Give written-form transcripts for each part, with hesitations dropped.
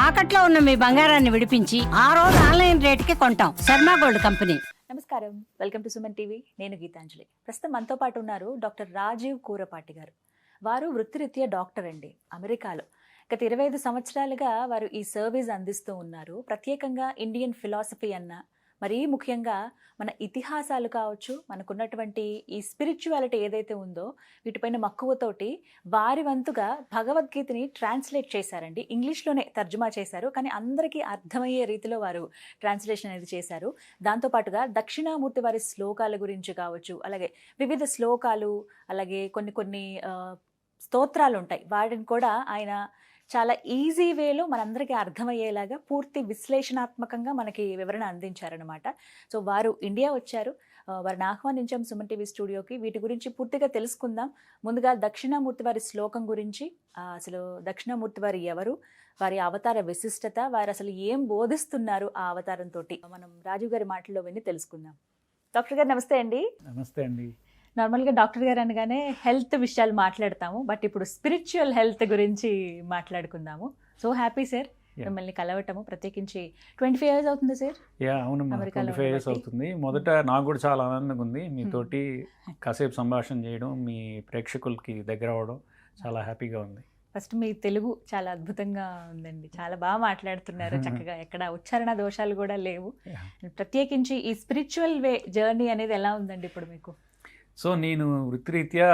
తాకట్లో ఉన్న మీ బంగారాన్ని విడిపించి ఆ రోజు ఆన్లైన్ రేటుకి కొంటాం. Sharma gold company. నమస్కారం, వెల్కమ్ టు సుమన్ టీవీ. నేను గీతాంజలి. ప్రస్తుతం మనతో పాటు ఉన్నారు డాక్టర్ రాజీవ్ కూరపాటి గారు. వారు వృత్తిరీత్యా డాక్టర్ అండి, అమెరికాలో. గత 25 సంవత్సరాలుగా వారు ఈ సర్వీస్ అందిస్తూ ఉన్నారు. ప్రత్యేకంగా ఇండియన్ ఫిలాసఫీ అన్న, మరీ ముఖ్యంగా మన ఇతిహాసాలు కావచ్చు, మనకున్నటువంటి ఈ స్పిరిచువాలిటీ ఏదైతే ఉందో వీటిపైన మక్కువతోటి వారి వంతుగా భగవద్గీతని ట్రాన్స్లేట్ చేశారండి. ఇంగ్లీష్లోనే తర్జుమా చేశారు, కానీ అందరికీ అర్థమయ్యే రీతిలో వారు ట్రాన్స్లేషన్ అనేది చేశారు. దాంతోపాటుగా దక్షిణామూర్తి వారి శ్లోకాల గురించి కావచ్చు, అలాగే వివిధ శ్లోకాలు, అలాగే కొన్ని స్తోత్రాలు ఉంటాయి, వాటిని కూడా ఆయన చాలా ఈజీ వేలో మనందరికీ అర్థమయ్యేలాగా పూర్తి విశ్లేషణాత్మకంగా మనకి వివరణ అందించారనమాట. సో వారు ఇండియా వచ్చారు, వారిని ఆహ్వానించాం సుమన్ టీవీ స్టూడియోకి. వీటి గురించి పూర్తిగా తెలుసుకుందాం. ముందుగా దక్షిణామూర్తి వారి శ్లోకం గురించి, అసలు దక్షిణామూర్తి వారు ఎవరు, వారి అవతార విశిష్టత, వారు అసలు ఏం బోధిస్తున్నారు ఆ అవతారంతో, మనం రాజీవ్ గారి మాటల్లో విని తెలుసుకుందాం. డాక్టర్ గారు నమస్తే అండి. నమస్తే అండి. నార్మల్గా డాక్టర్ గారు అనగానే హెల్త్ విషయాలు మాట్లాడతాము, బట్ ఇప్పుడు స్పిరిచువల్ హెల్త్ గురించి మాట్లాడుకుందాము. సో హ్యాపీ సార్ మిమ్మల్ని కలవటము. ప్రత్యేకించి 25 years అవుతుంది సార్. అవును, 25 years అవుతుంది. మొదట నాకు కూడా చాలా ఆనందంగా ఉంది మీతోటి కాసేపు సంభాషణ చేయడం, మీ ప్రేక్షకులకి దగ్గర అవ్వడం చాలా హ్యాపీగా ఉంది. ఫస్ట్ మీ తెలుగు చాలా అద్భుతంగా ఉందండి, చాలా బాగా మాట్లాడుతున్నారు చక్కగా, ఎక్కడ ఉచ్చారణ దోషాలు కూడా లేవు. ప్రత్యేకించి ఈ స్పిరిచువల్ వే జర్నీ అనేది ఎలా ఉందండి ఇప్పుడు మీకు? సో నేను వృత్తిరీత్యా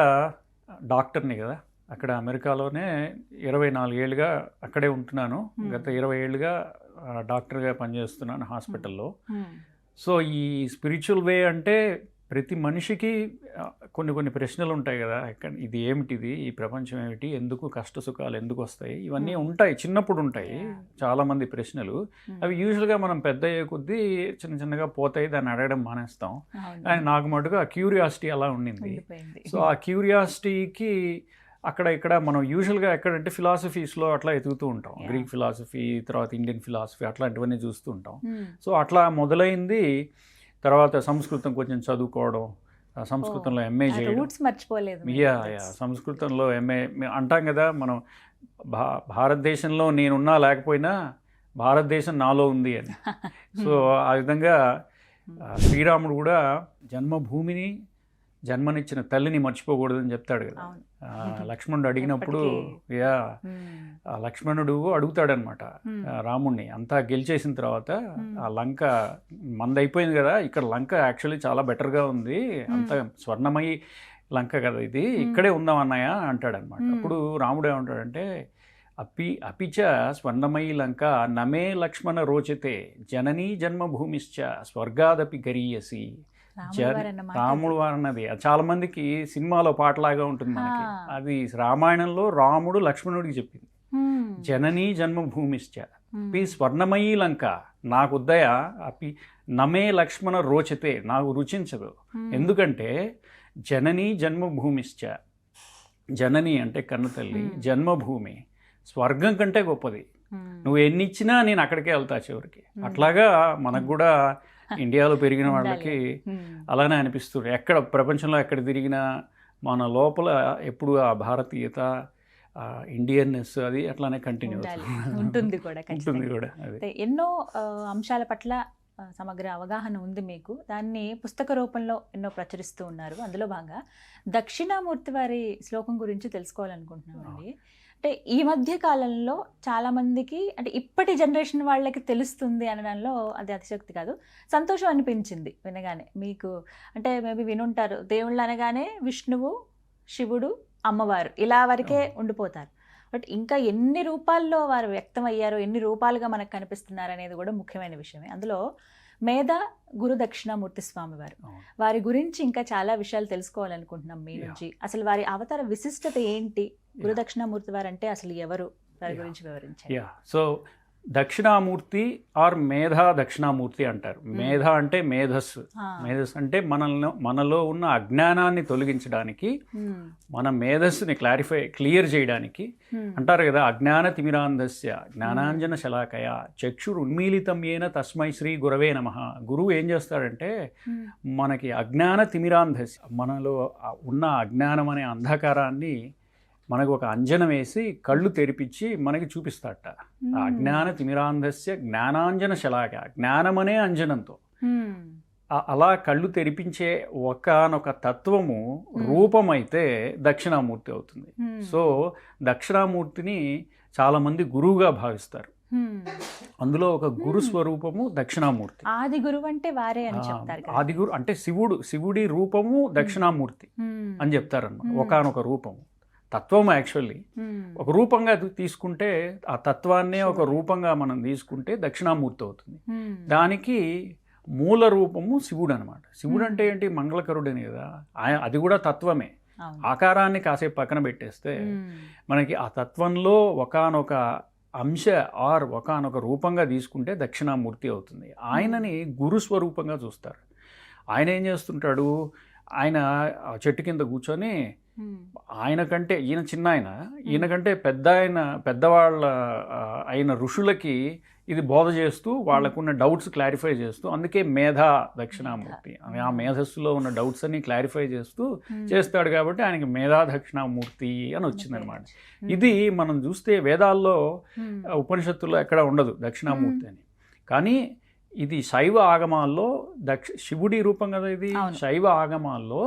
డాక్టర్ని కదా, అక్కడ అమెరికాలోనే 24 ఏళ్ళుగా అక్కడే ఉంటున్నాను. గత 20 ఏళ్ళుగా డాక్టర్గా పనిచేస్తున్నాను హాస్పిటల్లో. సో ఈ స్పిరిచువల్ వే అంటే ప్రతి మనిషికి కొన్ని ప్రశ్నలు ఉంటాయి కదా, ఇది ఏమిటిది, ఈ ప్రపంచం ఏమిటి, ఎందుకు కష్ట సుఖాలు ఎందుకు వస్తాయి, ఇవన్నీ ఉంటాయి, చిన్నప్పుడు ఉంటాయి చాలామంది ప్రశ్నలు. అవి యూజువల్గా మనం పెద్ద అయ్యే కొద్దీ చిన్నగా పోతాయి, దాన్ని అడగడం మానేస్తాం. కానీ నాకు మటుకు ఆ క్యూరియాసిటీ అలా ఉండింది. సో ఆ క్యూరియాసిటీకి ఇక్కడ మనం యూజువల్గా ఎక్కడంటే ఫిలాసఫీస్లో అట్లా ఎదుగుతూ ఉంటాం, గ్రీక్ ఫిలాసఫీ, తర్వాత ఇండియన్ ఫిలాసఫీ, అట్లాంటివన్నీ చూస్తూ ఉంటాం. సో అట్లా మొదలైంది. తర్వాత సంస్కృతం కొంచెం చదువుకోవడం, సంస్కృతంలో ఎంఏ చేయడం. సంస్కృతంలో ఎంఏ అంటాం కదా మనం, భారతదేశంలో నేనున్నా లేకపోయినా భారతదేశం నాలో ఉంది అని. సో ఆ విధంగా శ్రీరాముడు కూడా జన్మభూమిని, జన్మనిచ్చిన తల్లిని మర్చిపోకూడదని చెప్తాడు కదా. లక్ష్మణుడు అడిగినప్పుడు లక్ష్మణుడు అడుగుతాడనమాట రాముణ్ణి, అంతా గెలిచేసిన తర్వాత ఆ లంక మందైపోయింది కదా, ఇక్కడ లంక యాక్చువల్లీ చాలా బెటర్గా ఉంది, అంత స్వర్ణమయి లంక కదా ఇది, ఇక్కడే ఉందాం అన్నయ్య అంటాడనమాట. అప్పుడు రాముడు ఏమంటాడంటే, అపిచ స్వర్ణమయీ లంక నమే లక్ష్మణ రోచతే జననీ జన్మభూమిశ్చ స్వర్గాదపి గరీయసి. రాముడు వారు అన్నది చాలా మందికి సినిమాలో పాటలాగా ఉంటుంది మనకి, అది రామాయణంలో రాముడు లక్ష్మణుడికి చెప్పింది. జననీ జన్మభూమిశ్చ పి స్వర్ణమయీ లంక నాకుద్దయ అపి నమే లక్ష్మణ రోచతే, నాకు రుచించదు. ఎందుకంటే జననీ జన్మభూమిశ్చ, జనని అంటే కన్నతల్లి, జన్మభూమి స్వర్గం కంటే గొప్పది, నువ్వు ఎన్ని ఇచ్చినా నేను అక్కడికే వెళ్తా చివరికి. అట్లాగా మనకు కూడా ఇండియాలో పెరిగిన వాళ్ళకి అలానే అనిపిస్తుంది. ఎక్కడ ప్రపంచంలో ఎక్కడ తిరిగినా మన లోపల ఎప్పుడు ఆ భారతీయత, ఇండియన్నెస్ అది అట్లానే కంటిన్యూ ఉంటుంది కూడా. అదే ఎన్నో అంశాల పట్ల సమగ్ర అవగాహన ఉంది మీకు, దాన్ని పుస్తక రూపంలో ఎన్నో ప్రచురిస్తూ ఉన్నారు. అందులో భాగంగా దక్షిణామూర్తి వారి శ్లోకం గురించి తెలుసుకోవాలనుకుంటున్నామండి. అంటే ఈ మధ్య కాలంలో చాలామందికి, అంటే ఇప్పటి జనరేషన్ వాళ్ళకి తెలుస్తుంది అనడంలో అది అతిశక్తి కాదు, సంతోషం అనిపించింది వినగానే. మీకు అంటే మేబీ వినుంటారు, దేవుళ్ళు అనగానే విష్ణువు, శివుడు, అమ్మవారు ఇలా వరకే ఉండిపోతారు. బట్ ఇంకా ఎన్ని రూపాల్లో వారు వ్యక్తం అయ్యారో, ఎన్ని రూపాలుగా మనకు కనిపిస్తున్నారు అనేది కూడా ముఖ్యమైన విషయమే. అందులో మేధ గురు దక్షిణామూర్తి స్వామి వారి గురించి ఇంకా చాలా విషయాలు తెలుసుకోవాలనుకుంటున్నాం మీ నుంచి. అసలు వారి అవతార విశిష్టత ఏంటి, గురు దక్షిణామూర్తి వారు అంటే అసలు ఎవరు, వారి గురించి వివరించండి. సో దక్షిణామూర్తి ఆర్ మేధా దక్షిణామూర్తి అంటారు. మేధ అంటే మేధస్సు, మేధస్సు అంటే మనలో ఉన్న అజ్ఞానాన్ని తొలగించడానికి, మన మేధస్సుని క్లియర్ చేయడానికి అంటారు కదా. అజ్ఞాన తిమిరాంధస్య జ్ఞానాంజన శలాకయ చక్షురున్మీలితం ఏన తస్మై శ్రీ గురవే నమః. గురువు ఏం చేస్తాడంటే మనకి అజ్ఞాన తిమిరాంధస్య, మనలో ఉన్న అజ్ఞానం అనే అంధకారాన్ని మనకు ఒక అంజనం వేసి కళ్ళు తెరిపించి మనకి చూపిస్తాడట. అజ్ఞాన తిమిరాంధస్య జ్ఞానాంజన శలాక, జ్ఞానమనే అంజనంతో అలా కళ్ళు తెరిపించే ఒకనొక తత్వము రూపమైతే దక్షిణామూర్తి అవుతుంది. సో దక్షిణామూర్తిని చాలామంది గురువుగా భావిస్తారు. అందులో ఒక గురు స్వరూపము దక్షిణామూర్తి. ఆది గురువు అంటే వారే అని చెప్తారు. ఆది గురు అంటే శివుడి రూపము దక్షిణామూర్తి అని చెప్తారన్నమాట. ఒకనొక రూపము తత్వం యాక్చువల్లీ ఒక రూపంగా తీసుకుంటే ఆ తత్వాన్నే ఒక రూపంగా మనం తీసుకుంటే దక్షిణామూర్తి అవుతుంది. దానికి మూల రూపము శివుడు అనమాట. శివుడు అంటే ఏంటి? మంగళకరుడని కదా, అది కూడా తత్వమే. ఆకారాన్ని కాసేపు పక్కన పెట్టేస్తే మనకి ఆ తత్వంలో ఒకానొక అంశ ఆర్ ఒకానొక రూపంగా తీసుకుంటే దక్షిణామూర్తి అవుతుంది. ఆయనని గురు స్వరూపంగా చూస్తారు. ఆయన ఏం చేస్తుంటాడు? ఆయన చెట్టు కింద కూర్చొని ఆయన కంటే ఈయన చిన్న ఆయన, ఈయనకంటే పెద్దవాళ్ళ అయిన ఋషులకి ఇది బోధ చేస్తూ వాళ్ళకున్న డౌట్స్ క్లారిఫై చేస్తూ, అందుకే మేధా దక్షిణామూర్తి. ఆ మేధస్సులో ఉన్న డౌట్స్ అన్ని క్లారిఫై చేస్తూ చేస్తాడు కాబట్టి ఆయనకి మేధా దక్షిణామూర్తి అని వచ్చిందనమాట. ఇది మనం చూస్తే వేదాల్లో ఉపనిషత్తుల్లో ఎక్కడ ఉండదు దక్షిణామూర్తి అని. కానీ ఇది శైవ ఆగమాల్లో శివుడి రూపం కదా ఇది. శైవ ఆగమాల్లో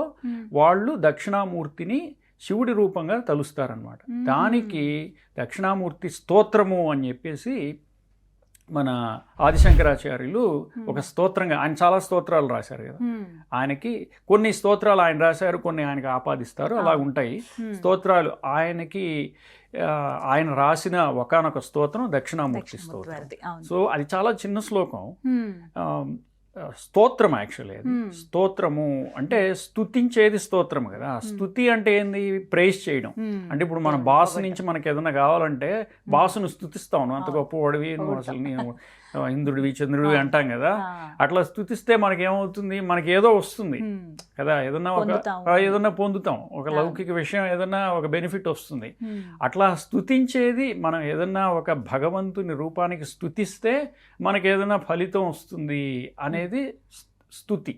వాళ్ళు దక్షిణామూర్తిని శివుడి రూపంగా తలుస్తారనమాట. దానికి దక్షిణామూర్తి స్తోత్రము అని చెప్పేసి మన ఆదిశంకరాచార్యులు ఒక స్తోత్రంగా, ఆయన చాలా స్తోత్రాలు రాశారు కదా, ఆయనకి కొన్ని స్తోత్రాలు ఆయన రాశారు, కొన్ని ఆయనకి ఆపాదిస్తారు, అలా ఉంటాయి స్తోత్రాలు. ఆయన రాసిన ఒకానొక స్తోత్రం దక్షిణామూర్తి స్తోత్రం. సో అది చాలా చిన్న శ్లోకం, స్తోత్రం యాక్చువల్లీ. అది స్తోత్రము అంటే స్తుతించేది స్తోత్రం కదా. స్తుతి అంటే ఏంది? ప్రైజ్ చేయడం. అంటే ఇప్పుడు మన బాస్ నుంచి మనకి ఏదైనా కావాలంటే బాసును స్తుతిస్తాను, అంత గొప్పవాడివి నువ్వు, అసలు నేను ఇంద్రుడివి చంద్రుడివి అంటాం కదా. అట్లా స్తుతిస్తే మనకేమవుతుంది? మనకి ఏదో వస్తుంది కదా, ఏదన్నా పొందుతాం, ఒక లౌకిక విషయం, ఏదన్నా ఒక బెనిఫిట్ వస్తుంది. అట్లా స్తుతించేది, మనం ఏదన్నా ఒక భగవంతుని రూపానికి స్తుతిస్తే మనకి ఏదైనా ఫలితం వస్తుంది అనేది స్తుతి.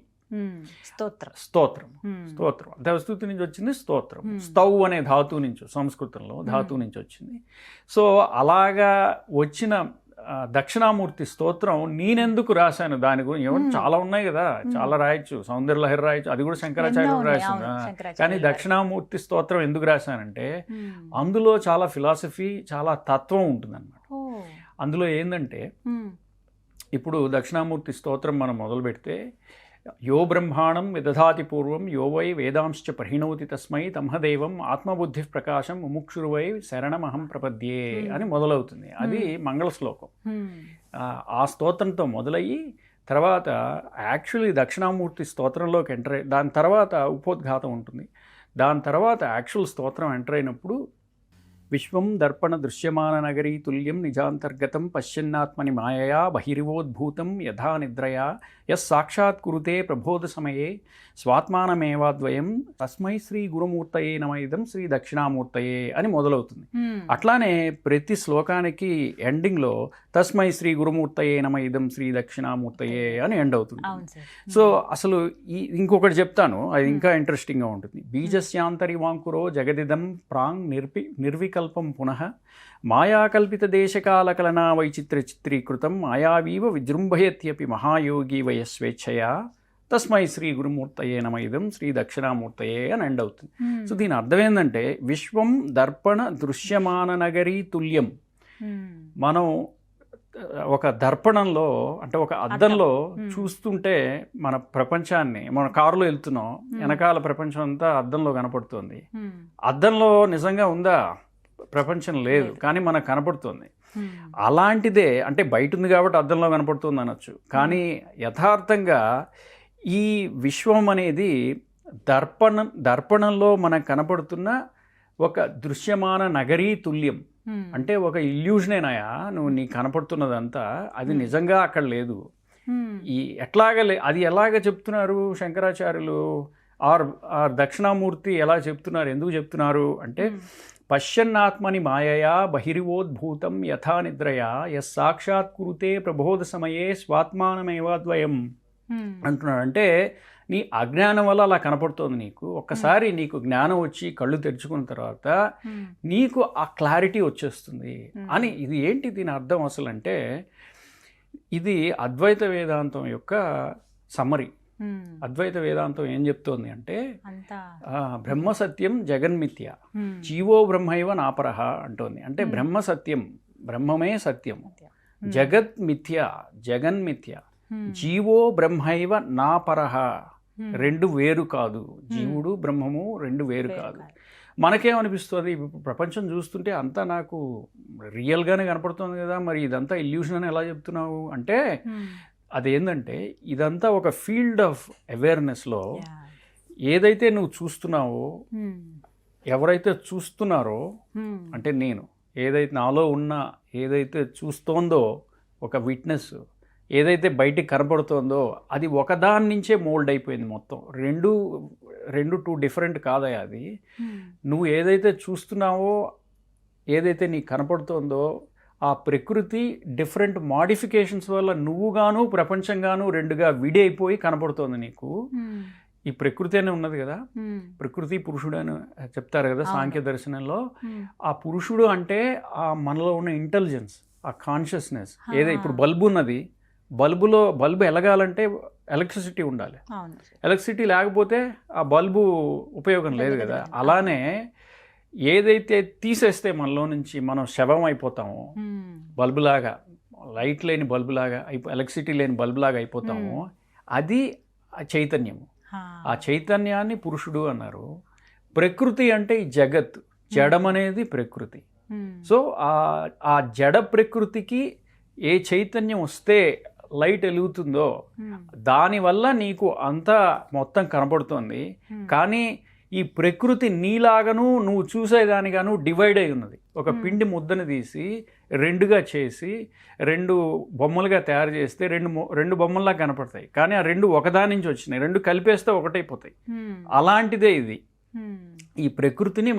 స్తోత్రం దేవస్థుతి నుంచి వచ్చింది స్తోత్రం. స్తౌ అనే ధాతువు నుంచి, సంస్కృతంలో ధాతువు నుంచి వచ్చింది. సో అలాగా వచ్చిన దక్షిణామూర్తి స్తోత్రం నేనెందుకు రాశాను దాని గురించి, ఎవరు చాలా ఉన్నాయి కదా, చాలా రాయొచ్చు, సౌందర్యలహరి రాయొచ్చు, అది కూడా శంకరాచార్యులు రాసింది. కానీ దక్షిణామూర్తి స్తోత్రం ఎందుకు రాశానంటే అందులో చాలా ఫిలాసఫీ, చాలా తత్వం ఉంటుందన్నమాట. అందులో ఏంటంటే ఇప్పుడు దక్షిణామూర్తి స్తోత్రం మనం మొదలు పెడితే, యో బ్రహ్మాణం విదధాతి పూర్వం యో వై వేదాంశ్చ ప్రహిణోతి తస్మై తమహదేవం ఆత్మబుద్ధి ప్రకాశం ముముక్షురువై శరణమహం ప్రపద్యే అని మొదలవుతుంది. అది మంగళ శ్లోకం. ఆ స్తోత్రంతో మొదలయ్యి తర్వాత యాక్చువల్లీ దక్షిణామూర్తి స్తోత్రంలోకి ఎంటర్ అయ్యి, దాని తర్వాత ఉపోద్ఘాతం ఉంటుంది. దాని తర్వాత యాక్చువల్ స్తోత్రం ఎంటర్ అయినప్పుడు విశ్వం దర్పణ దృశ్యమాన నగరీ తుల్యం నిజాంతర్గతం పశ్యన్నాత్మని మాయయా బహిరివోద్భూతం యథా నిద్రయా యస్ సాక్షాత్ కురుతే ప్రబోధ సమయే స్వాత్మానమేవాద్వయం తస్మై శ్రీ గురుమూర్తయే నమైదం శ్రీ దక్షిణామూర్తయే అని మొదలవుతుంది. అట్లానే ప్రతి శ్లోకానికి ఎండింగ్లో తస్మై శ్రీ గురుమూర్తయే నమైదం శ్రీ దక్షిణామూర్తయే అని ఎండ్ అవుతుంది. సో అసలు ఇంకొకటి చెప్తాను, అది ఇంకా ఇంట్రెస్టింగ్గా ఉంటుంది. బీజస్యాంతరి వాంకురో జగదిదం ప్రాంగ్ నిర్వికల్పం పునః మాయాకల్పిత దేశకాలకలనా వైచిత్ర చిత్రీకృతం మాయావీవ విజృంభయత్యపి మహాయోగి వయస్వేచ్ఛయా తస్మై శ్రీ గురుమూర్తయే నమైదం శ్రీ దక్షిణామూర్తయే అని ఎండ్ అవుతుంది. సో దీని అర్థం ఏంటంటే విశ్వం దర్పణ దృశ్యమాన నగరీ తుల్యం. మనం ఒక దర్పణంలో అంటే ఒక అద్దంలో చూస్తుంటే మన ప్రపంచాన్ని, మన కారులో వెళ్తున్నాం, వెనకాల ప్రపంచం అంతా అద్దంలో కనపడుతుంది. అద్దంలో నిజంగా ఉందా? ప్రపంచం లేదు, కానీ మనకు కనపడుతుంది. అలాంటిదే, అంటే బయట ఉంది కాబట్టి అద్దంలో కనపడుతుంది అనొచ్చు, కానీ యథార్థంగా ఈ విశ్వం అనేది దర్పణంలో మనకు కనపడుతున్న ఒక దృశ్యమాన నగరీ తుల్యం. అంటే ఒక ఇల్యూజనేనాయా నువ్వు నీకు కనపడుతున్నదంతా, అది నిజంగా అక్కడ లేదు. అది ఎలాగ చెప్తున్నారు శంకరాచార్యులు, ఆర్ దక్షిణామూర్తి ఎలా చెప్తున్నారు, ఎందుకు చెప్తున్నారు అంటే, పశ్యన్నాత్మని మాయయా బహిరివోద్భూతం యథా నిద్రయా యస్ సాక్షాత్ కురుతే ప్రబోధ సమయే స్వాత్మానమేవాద్వయం అంటున్నాడు. అంటే నీ అజ్ఞానం వల్ల అలా కనపడుతోంది నీకు. ఒక్కసారి నీకు జ్ఞానం వచ్చి కళ్ళు తెరుచుకున్న తర్వాత నీకు ఆ క్లారిటీ వచ్చేస్తుంది అని. ఇది ఏంటి దీని అర్థం అసలు అంటే, ఇది అద్వైత వేదాంతం యొక్క సమ్మరీ. అద్వైత వేదాంతం ఏం చెప్తోంది అంటే, బ్రహ్మ సత్యం జగన్మిథ్య, జీవో బ్రహ్మైవ నాపరహ అంటోంది. అంటే బ్రహ్మ సత్యం, బ్రహ్మమే సత్యం, జగత్ మిథ్య, జగన్మిథ్య, జీవో బ్రహ్మైవ నాపరహ, రెండు వేరు కాదు. జీవుడు బ్రహ్మము రెండు వేరు కాదు. మనకేమనిపిస్తుంది, ప్రపంచం చూస్తుంటే అంతా నాకు రియల్గానే కనపడుతుంది కదా, మరి ఇదంతా ఇల్యూషన్ అని ఎలా చెప్తున్నావు అంటే, అదేంటంటే ఇదంతా ఒక ఫీల్డ్ ఆఫ్ అవేర్నెస్లో ఏదైతే నువ్వు చూస్తున్నావో, ఎవరైతే చూస్తున్నారో అంటే నేను ఏదైతే నాలో ఉన్న ఏదైతే చూస్తోందో ఒక విట్నెస్, ఏదైతే బయటికి కనపడుతోందో అది ఒకదాని నుంచే మోల్డ్ అయిపోయింది మొత్తం. రెండు టూ డిఫరెంట్ కాదయా అది. నువ్వు ఏదైతే చూస్తున్నావో, ఏదైతే నీకు కనపడుతోందో, ఆ ప్రకృతి డిఫరెంట్ మాడిఫికేషన్స్ వల్ల నువ్వుగాను ప్రపంచంగాను రెండుగా విడి అయిపోయి కనపడుతోంది నీకు. ఈ ప్రకృతి అనే ఉన్నది కదా, ప్రకృతి పురుషుడు అని చెప్తారు కదా సాంఖ్య దర్శనంలో. ఆ పురుషుడు అంటే ఆ మనలో ఉన్న ఇంటెలిజెన్స్, ఆ కాన్షియస్నెస్. ఏదో ఇప్పుడు బల్బు ఉన్నది, బల్బు ఎలగాలంటే ఎలక్ట్రిసిటీ ఉండాలి. ఎలక్ట్రిసిటీ లేకపోతే ఆ బల్బు ఉపయోగం లేదు కదా. అలానే ఏదైతే తీసేస్తే మనలో నుంచి మనం శవం అయిపోతామో, బల్బులాగా, లైట్ లేని బల్బులాగా ఎలక్ట్రిసిటీ లేని బల్బులాగా అయిపోతామో, అది ఆ చైతన్యము. ఆ చైతన్యాన్ని పురుషుడు అన్నారు. ప్రకృతి అంటే ఈ జగత్, జడం అనేది ప్రకృతి. సో ఆ జడ ప్రకృతికి ఏ చైతన్యం వస్తే లైట్ వెలుగుతుందో దానివల్ల నీకు అంతా మొత్తం కనపడుతుంది. కానీ ఈ ప్రకృతి నీలాగను నువ్వు చూసేదానిగాను డివైడ్ అయి ఉన్నది. ఒక పిండి ముద్దని తీసి రెండుగా చేసి రెండు బొమ్మలుగా తయారు చేస్తే రెండు బొమ్మల్లా కనపడతాయి. కానీ ఆ రెండు ఒకదాని నుంచి వచ్చినాయి, రెండు కలిపేస్తే ఒకటైపోతాయి. అలాంటిదే ఇది. ఈ ప్రకృతిని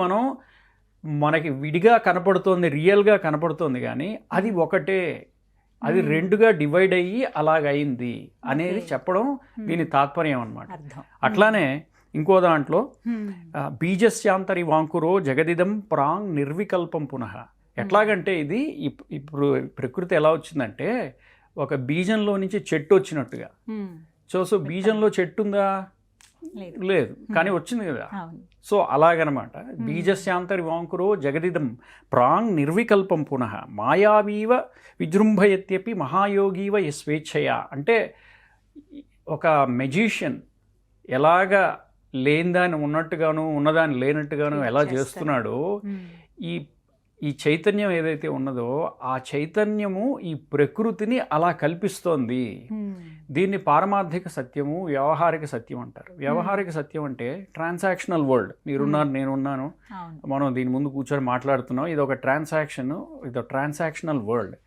మనకి విడిగా కనపడుతోంది, రియల్గా కనపడుతోంది, కానీ అది ఒకటే, అది రెండుగా డివైడ్ అయ్యి అలాగయింది అనేది చెప్పడం దీని తాత్పర్యం అన్నమాట. అట్లానే ఇంకో దాంట్లో బీజస్యాంతరి వాంకురో జగదిదం ప్రాంగ్ నిర్వికల్పం పునః. ఎట్లాగంటే ఇది ఇప్పుడు ప్రకృతి ఎలా వచ్చిందంటే ఒక బీజంలో నుంచి చెట్టు వచ్చినట్టుగా. సో బీజంలో చెట్టు ఉందా? లేదు, కానీ వచ్చింది కదా. సో అలాగనమాట. బీజస్యాంతరి వాంకురో జగదిదం ప్రాంగ్ నిర్వికల్పం పునః మాయావీవ విజృంభయత్యపి మహాయోగీవ యస్వేచ్ఛయ. అంటే ఒక మెజీషియన్ ఎలాగా లేనిదాన్ని ఉన్నట్టుగాను ఉన్నదాన్ని లేనట్టుగాను ఎలా చేస్తున్నాడో, ఈ చైతన్యం ఏదైతే ఉన్నదో ఆ చైతన్యము ఈ ప్రకృతిని అలా కల్పిస్తోంది. దీన్ని పారమార్థిక సత్యము, వ్యవహారిక సత్యం అంటారు. వ్యవహారిక సత్యం అంటే ట్రాన్సాక్షనల్ వరల్డ్. మీరున్నారు, నేనున్నాను, మనం దీని ముందు కూర్చొని మాట్లాడుతున్నాం. ఇది ఒక ట్రాన్సాక్షన్, ఇది ట్రాన్సాక్షనల్ వరల్డ్.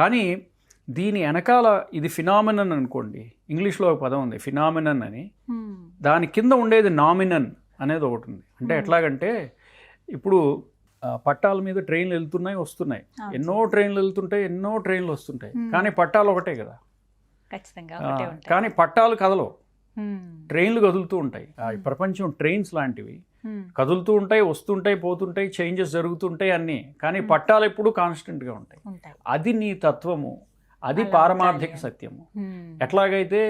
కానీ దీని వెనకాల ఇది ఫినామినన్ అనుకోండి. ఇంగ్లీష్లో ఒక పదం ఉంది ఫినామినన్ అని. దాని కింద ఉండేది నామినన్ అనేది ఒకటి ఉంది. అంటే ఎట్లాగంటే ఇప్పుడు పట్టాల మీద ట్రైన్లు వెళ్తున్నాయి వస్తున్నాయి, ఎన్నో ట్రైన్లు వెళ్తుంటాయి, ఎన్నో ట్రైన్లు వస్తుంటాయి, కానీ పట్టాలు ఒకటే కదా. కానీ పట్టాలు కదలవు, ట్రైన్లు కదులుతూ ఉంటాయి. ప్రపంచం ట్రైన్స్ లాంటివి, కదులుతూ ఉంటాయి, వస్తుంటాయి, పోతుంటాయి, చేంజెస్ జరుగుతుంటాయి అన్నీ. కానీ పట్టాలు ఎప్పుడు కాన్స్టెంట్గా ఉంటాయి. అది నీ తత్వము, అది పారమార్థిక సత్యము. ఎట్లాగైతే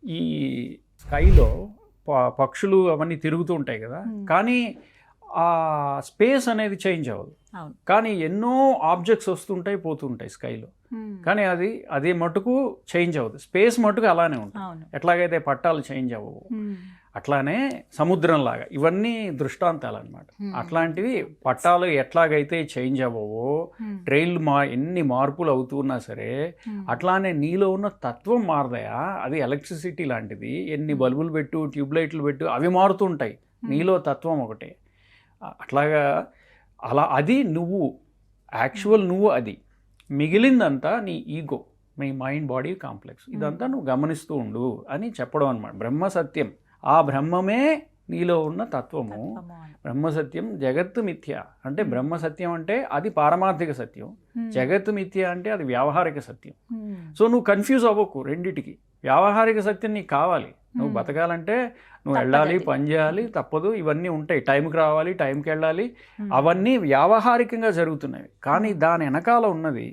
ఈ స్కైలో పక్షులు అవన్నీ తిరుగుతూ ఉంటాయి కదా, కానీ ఆ స్పేస్ అనేది చేంజ్ అవ్వదు. కానీ ఎన్నో ఆబ్జెక్ట్స్ వస్తుంటాయి పోతుంటాయి స్కైలో, కానీ అది మటుకు చేంజ్ అవ్వదు. స్పేస్ మటుకు అలానే ఉంటుంది. ఎట్లాగైతే పట్టాలు చేంజ్ అవ్వవు, అట్లానే సముద్రంలాగా ఇవన్నీ దృష్టాంతాలు అన్నమాట. అట్లాంటివి పట్టాలు ఎట్లాగైతే చేంజ్ అవ్వవో, ట్రైన్లు ఎన్ని మార్పులు అవుతున్నా సరే, అట్లానే నీలో ఉన్న తత్వం మారదయా. అది ఎలక్ట్రిసిటీ లాంటిది. ఎన్ని బల్బులు పెట్టు, ట్యూబ్లైట్లు పెట్టు, అవి మారుతూ ఉంటాయి. నీలో తత్వం ఒకటే. అట్లాగా అది నువ్వు, యాక్చువల్ నువ్వు. అది మిగిలిందంతా నీ ఈగో, నీ మైండ్ బాడీ కాంప్లెక్స్. ఇదంతా నువ్వు గమనిస్తూ ఉండు అని చెప్పడం అనమాట. బ్రహ్మ సత్యం, ఆ బ్రహ్మమే నీలో ఉన్న తత్వము. తత్వము అని. బ్రహ్మసత్యం జగత్తు మిథ్య అంటే బ్రహ్మసత్యం అంటే అది పారమార్థిక సత్యం, జగత్తు మిథ్య అంటే అది వ్యావహారిక సత్యం. సో నువ్వు కన్ఫ్యూజ్ అవ్వకు రెండిటికి. వ్యావహారిక సత్యం నీకు కావాలి, నువ్వు బతకాలంటే నువ్వు వెళ్ళాలి, పని చేయాలి, తప్పదు, ఇవన్నీ ఉంటాయి, టైంకి రావాలి, టైంకి వెళ్ళాలి, అవన్నీ వ్యావహారికంగా జరుగుతున్నాయి. కానీ దాని వెనకాల ఉన్నది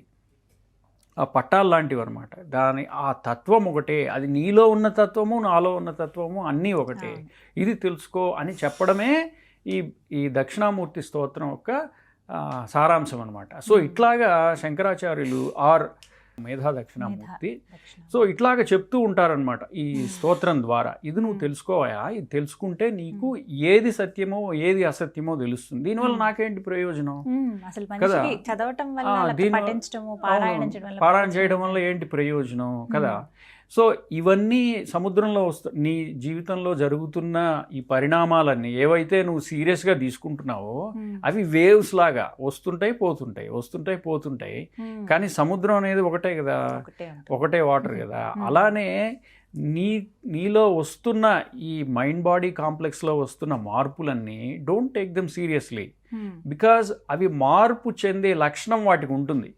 ఆ పట్టాలు లాంటివి అనమాట. ఆ తత్వం ఒకటే, అది నీలో ఉన్న తత్వము నాలో ఉన్న తత్వము అన్నీ ఒకటే, ఇది తెలుసుకో అని చెప్పడమే ఈ దక్షిణామూర్తి స్తోత్రం యొక్క సారాంశం అనమాట. సో ఇట్లాగా శంకరాచార్యులు మేధా దక్షిణామూర్తి సో ఇట్లాగా చెప్తూ ఉంటారనమాట ఈ స్తోత్రం ద్వారా. ఇది నువ్వు తెలుసుకోవా, ఇది తెలుసుకుంటే నీకు ఏది సత్యమో ఏది అసత్యమో తెలుస్తుంది. దీనివల్ల నాకేంటి ప్రయోజనం కదా, పారాయణ చేయడం వల్ల ఏంటి ప్రయోజనం కదా. సో ఇవన్నీ సముద్రంలో నీ జీవితంలో జరుగుతున్న ఈ పరిణామాలన్నీ ఏవైతే నువ్వు సీరియస్గా తీసుకుంటున్నావో అవి వేవ్స్ లాగా వస్తుంటాయి పోతుంటాయి. కానీ సముద్రం అనేది ఒకటే కదా, ఒకటే వాటర్ కదా. అలానే నీలో వస్తున్న ఈ మైండ్ బాడీ కాంప్లెక్స్లో వస్తున్న మార్పులన్నీ don't take them seriously, because అవి మార్పు చెందే లక్షణం వాటికి ఉంటుంది.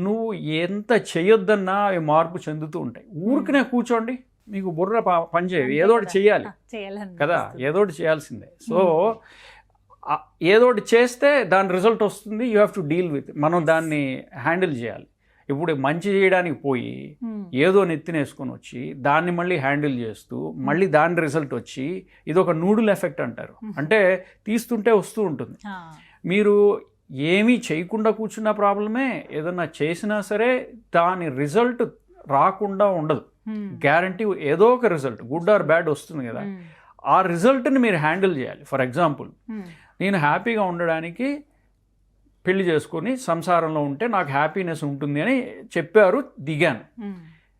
నువ్వు ఎంత చేయొద్దన్నా అవి మార్పు చెందుతూ ఉంటాయి. ఊరికనే కూర్చోండి, మీకు బుర్ర పనిచేయదు, ఏదోటి చెయ్యాలి కదా, ఏదోటి చేయాల్సిందే. సో ఏదోటి చేస్తే దాని రిజల్ట్ వస్తుంది, you have to deal with. మనం దాన్ని హ్యాండిల్ చేయాలి. ఇప్పుడు మంచి చేయడానికి పోయి ఏదో నెత్తినేసుకొని వచ్చి దాన్ని మళ్ళీ హ్యాండిల్ చేస్తూ మళ్ళీ దాని రిజల్ట్ వచ్చి ఇది ఒక నూడుల్ ఎఫెక్ట్ అంటారు. అంటే తీస్తుంటే వస్తూ ఉంటుంది. మీరు ఏమీ చేయకుండా కూర్చున్న ప్రాబ్లమే, ఏదన్నా చేసినా సరే దాని రిజల్ట్ రాకుండా ఉండదు. గ్యారంటీ ఏదో ఒక రిజల్ట్ గుడ్ ఆర్ బ్యాడ్ వస్తుంది కదా. ఆ రిజల్ట్ని మీరు హ్యాండిల్ చేయాలి. ఫర్ ఎగ్జాంపుల్, నేను హ్యాపీగా ఉండడానికి పెళ్లి చేసుకొని సంసారంలో ఉంటే నాకు హ్యాపీనెస్ ఉంటుంది అని చెప్పారు, దిగాను.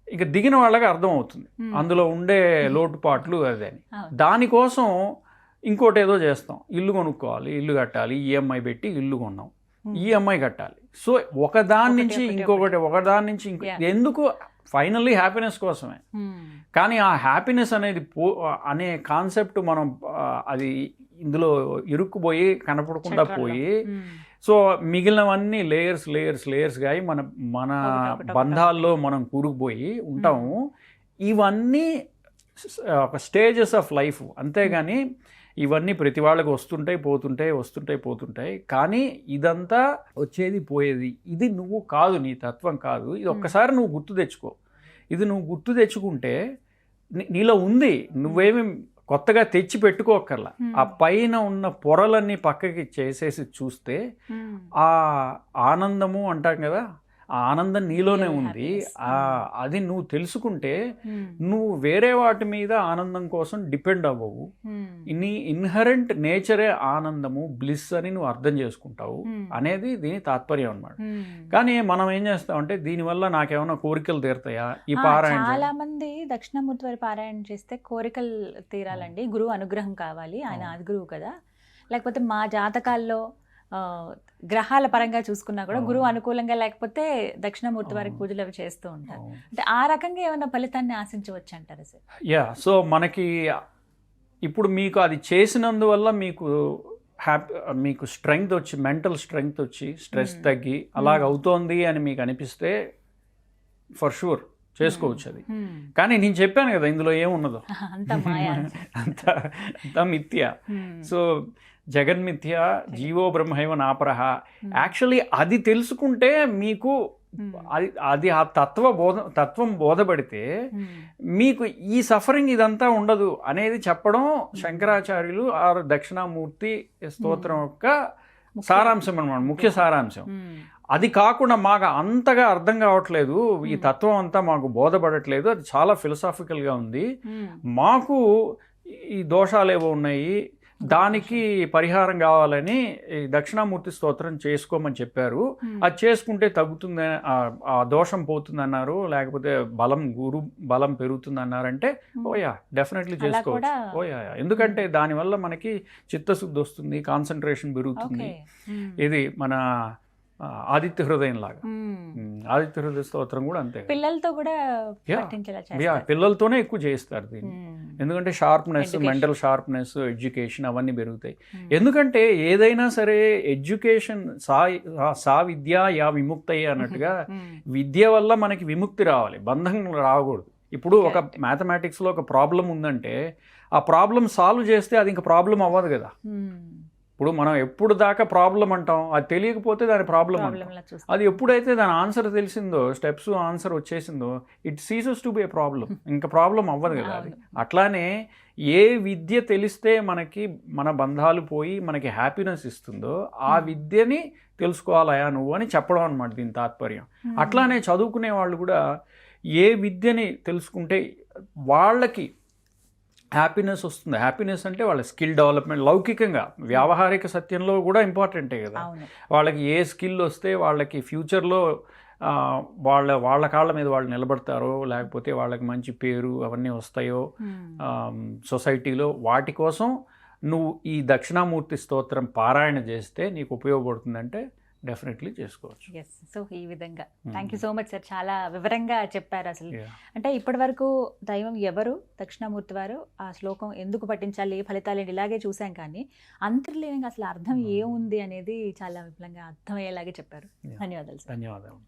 ఇక దిగిన వాళ్ళకి అర్థమవుతుంది అందులో ఉండే లోటుపాట్లు అదని. దానికోసం ఇంకోటి ఏదో చేస్తాం, ఇల్లు కొనుక్కోవాలి, ఇల్లు కట్టాలి, ఈఎంఐ పెట్టి ఇల్లు కొన్నాం, ఈఎంఐ కట్టాలి. సో ఒకదాని నుంచి ఇంకొకటి ఎందుకు, ఫైనల్లీ హ్యాపీనెస్ కోసమే. కానీ ఆ హ్యాపీనెస్ అనేది అనే కాన్సెప్ట్ మనం అది ఇందులో ఇరుక్కుపోయి కనపడకుండా పోయి, సో మిగిలినవన్నీ లేయర్స్గా మన బంధాల్లో మనం కూరుకుపోయి ఉంటాము. ఇవన్నీ ఒక స్టేజెస్ ఆఫ్ లైఫ్, అంతేగాని ఇవన్నీ ప్రతి వాళ్ళకి వస్తుంటాయి. కానీ ఇదంతా వచ్చేది పోయేది, ఇది నువ్వు కాదు, నీ తత్వం కాదు. ఇది ఒక్కసారి నువ్వు గుర్తు తెచ్చుకో. ఇది నువ్వు గుర్తు తెచ్చుకుంటే నీలో ఉంది, నువ్వేమి కొత్తగా తెచ్చి పెట్టుకోకర్లా. ఆ పైన ఉన్న పొరలన్నీ పక్కకి చేసేసి చూస్తే ఆ ఆనందము అంటాం కదా, ఆ ఆనందం నీలోనే ఉంది. అది నువ్వు తెలుసుకుంటే నువ్వు వేరే వాటి మీద ఆనందం కోసం డిపెండ్ అవ్వవు. నీ ఇన్హరెంట్ నేచరే ఆనందము, బ్లిస్ అని నువ్వు అర్థం చేసుకుంటావు అనేది దీని తాత్పర్యం అన్నమాట. కానీ మనం ఏం చేస్తామంటే దీనివల్ల నాకేమైనా కోరికలు తీరుతాయా, ఈ పారాయణ. చాలా మంది దక్షిణామూర్తి వారి పారాయణ చేస్తే కోరికలు తీరాలండి, గురువు అనుగ్రహం కావాలి, ఆయన ఆది గురువు కదా, లేకపోతే మా జాతకాల్లో గ్రహాల పరంగా చూసుకున్నా కూడా గురువు అనుకూలంగా లేకపోతే దక్షిణామూర్తి వారికి పూజలు అవి చేస్తూ ఉంటారు. అంటే ఆ రకంగా ఏమైనా ఫలితాన్ని ఆశించవచ్చు అంటారు సార్? సో మనకి ఇప్పుడు మీకు అది చేసినందువల్ల మీకు స్ట్రెంగ్త్ వచ్చి, మెంటల్ స్ట్రెంగ్త్ వచ్చి, స్ట్రెస్ తగ్గి అలాగ అవుతోంది అని మీకు అనిపిస్తే ఫర్ షూర్ చేసుకోవచ్చు అది. కానీ నేను చెప్పాను కదా ఇందులో ఏమున్నదో, అంత మిథ్య. సో జగన్మిథ్య, జీవో బ్రహ్మైవ నాపరః. యాక్చువల్లీ అది తెలుసుకుంటే మీకు అది ఆ తత్వం బోధపడితే మీకు ఈ సఫరింగ్ ఇదంతా ఉండదు అనేది చెప్పడం శంకరాచార్యులు దక్షిణామూర్తి స్తోత్రం యొక్క సారాంశం అన్నమాట, ముఖ్య సారాంశం. అది కాకుండా మాకు అంతగా అర్థం కావట్లేదు, ఈ తత్వం అంతా మాకు బోధపడట్లేదు, అది చాలా ఫిలసాఫికల్గా ఉంది, మాకు ఈ దోషాలు ఏవో ఉన్నాయి, దానికి పరిహారం కావాలని దక్షిణామూర్తి స్తోత్రం చేసుకోమని చెప్పారు. అది చేసుకుంటే తగ్గుతుంది, ఆ దోషం పోతుంది అన్నారు, లేకపోతే గురు బలం పెరుగుతుంది అన్నారంటే ఓయా డెఫినెట్లీ చేసుకోవచ్చు. ఓయా, ఎందుకంటే దానివల్ల మనకి చిత్తశుద్ధి వస్తుంది, కాన్సన్ట్రేషన్ పెరుగుతుంది. ఇది మన ఆదిత్య హృదయం లాగా. ఆదిత్య హృదయ స్తోత్రం కూడా అంతే. పిల్లలతో కూడా పిల్లలతోనే ఎక్కువ చేస్తారు దీన్ని. ఎందుకంటే sharpness, Education. Mental sharpness, education అవన్నీ పెరుగుతాయి. ఎందుకంటే ఏదైనా సరే ఎడ్యుకేషన్ సా విద్య యా విముక్తయ్య అన్నట్టుగా విద్య వల్ల మనకి విముక్తి రావాలి, బంధం రాకూడదు. ఇప్పుడు ఒక మ్యాథమెటిక్స్లో ఒక ప్రాబ్లం ఉందంటే ఆ ప్రాబ్లం సాల్వ్ చేస్తే అది ఇంకా ప్రాబ్లం అవ్వదు కదా. ఇప్పుడు మనం ఎప్పుడు దాకా ప్రాబ్లం అంటాం, అది తెలియకపోతే దాని ప్రాబ్లం అంటాం. అది ఎప్పుడైతే దాని ఆన్సర్ తెలిసిందో, స్టెప్స్ ఆన్సర్ వచ్చేసిందో, it ceases to be a problem, ఇంకా ప్రాబ్లం అవ్వదు కదా అది. అట్లానే ఏ విద్య తెలిస్తే మనకి మన బంధాలు పోయి మనకి హ్యాపీనెస్ ఇస్తుందో ఆ విద్యని తెలుసుకోవాలయా నువ్వు అని చెప్పడం అనమాట దీని తాత్పర్యం. అట్లానే చదువుకునే వాళ్ళు కూడా ఏ విద్యని తెలుసుకుంటే వాళ్ళకి హ్యాపీనెస్ వస్తుంది. హ్యాపీనెస్ అంటే వాళ్ళ స్కిల్ డెవలప్మెంట్, లౌకికంగా వ్యావహారిక సత్యంలో కూడా ఇంపార్టెంటే కదా. వాళ్ళకి ఏ స్కిల్ వస్తే వాళ్ళకి ఫ్యూచర్లో వాళ్ళ కాళ్ళ మీద వాళ్ళు నిలబడతారో, లేకపోతే వాళ్ళకి మంచి పేరు అవన్నీ వస్తాయో సొసైటీలో, వాటి కోసం నువ్వు ఈ దక్షిణామూర్తి స్తోత్రం పారాయణ చేస్తే నీకు ఉపయోగపడుతుందంటే డెఫినెట్లీ చేసుకోవచ్చు. ఎస్, సో ఈ విధంగా thank you so much sir, చాలా వివరంగా చెప్పారు. అసలు అంటే ఇప్పటి వరకు దైవం ఎవరు, దక్షిణామూర్తి వారు, ఆ శ్లోకం ఎందుకు పఠించాలి, ఫలితాలు ఏంటి ఇలాగే చూసాం, కానీ అంతర్లీనంగా అసలు అర్థం ఏముంది అనేది చాలా విపులంగా అర్థమయ్యేలాగే చెప్పారు. ధన్యవాదాలు సార్. ధన్యవాదాలు.